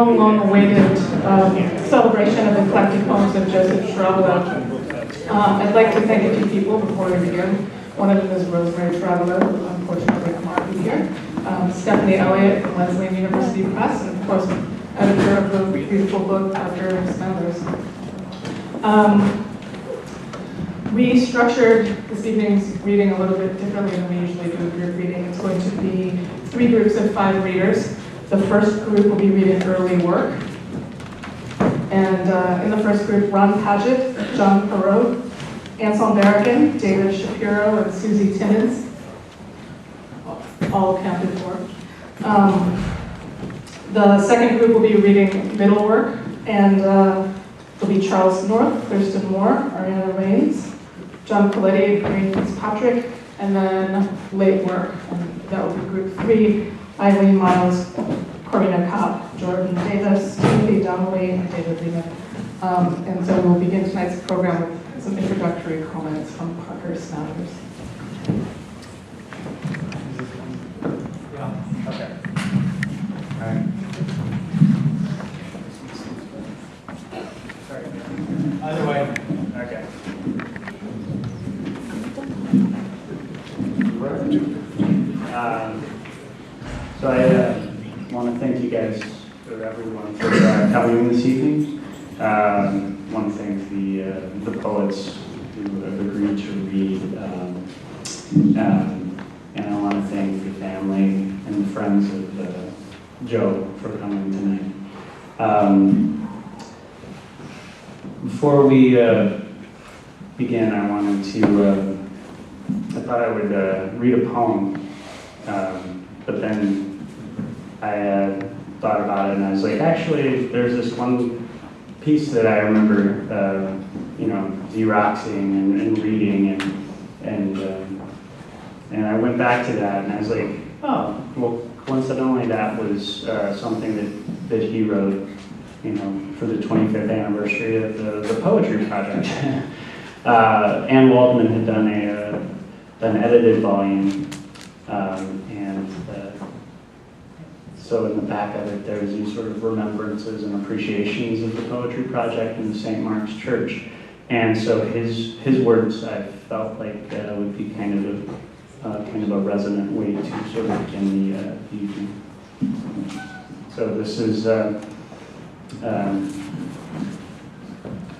long-awaited celebration of eclectic poems of Joseph Ceravolo. I'd like to thank a few people before we begin. One of them is Rosemary Ceravolo, who unfortunately cannot be here. Stephanie Elliott from Wesleyan University Press, and of course, editor of the beautiful book after Smathers. We structured this evening's reading a little bit differently than we usually do a group reading. It's going to be 3 groups of 5 readers. The first group will be reading early work. And in the first group, Padgett, John Perreault, Anselm Berrigan, David Shapiro, and Susie Timmons, all accounted for. The second group will be reading middle work, and it'll be Charles North, Thurston Ariana, Reines, John Coletti, Fitzpatrick, and then late work, and that will be group 3, Eileen, Myles, Corina, Copp, Jordan Davis, Donnelly, and David Lehman. And so we'll begin tonight's program with some introductory comments from Parker Smathers. Yeah, okay. All right. Sorry. Either way. Okay. So I want to thank you guys, or everyone, for coming this evening. Want to thank the poets who have agreed to read, and I want to thank the family and the friends of Joe for coming tonight. Before we begin, I wanted to, I thought I would read a poem, but then I thought about it and I was like, actually, there's this one piece that I remember, Xeroxing and reading, and I went back to that and I was like, oh, well, coincidentally, that was something that he wrote, for the 25th anniversary of the Poetry Project. Ann Waldman had done an edited volume, so in the back of it, there's these sort of remembrances and appreciations of the Poetry Project in the St. Mark's Church. And so his words, I felt like would be kind of a resonant way to sort of begin the evening. So this is, I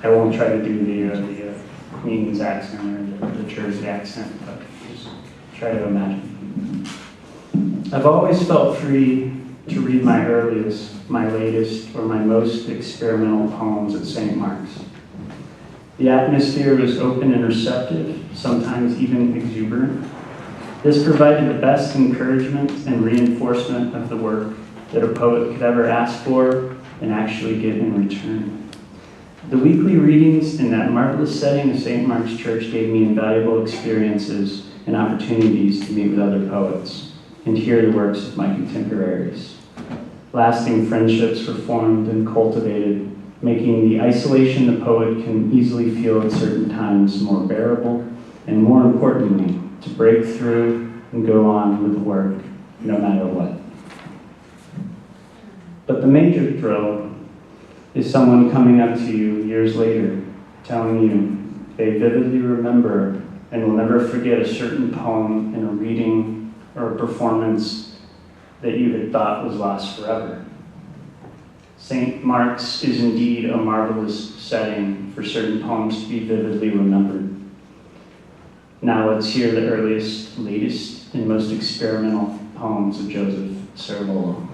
won't try to do the Queen's accent or the Jersey accent, but just try to imagine. I've always felt free to read my earliest, my latest, or my most experimental poems at St. Mark's. The atmosphere was open and receptive, sometimes even exuberant. This provided the best encouragement and reinforcement of the work that a poet could ever ask for and actually get in return. The weekly readings in that marvelous setting of St. Mark's Church gave me invaluable experiences and opportunities to meet with other poets and hear the works of my contemporaries. Lasting friendships were formed and cultivated, making the isolation the poet can easily feel at certain times more bearable, and more importantly, to break through and go on with the work, no matter what. But the major thrill is someone coming up to you years later, telling you they vividly remember and will never forget a certain poem in a reading or a performance that you had thought was lost forever. St. Mark's is indeed a marvelous setting for certain poems to be vividly remembered. Now let's hear the earliest, latest, and most experimental poems of Joseph Ceravolo.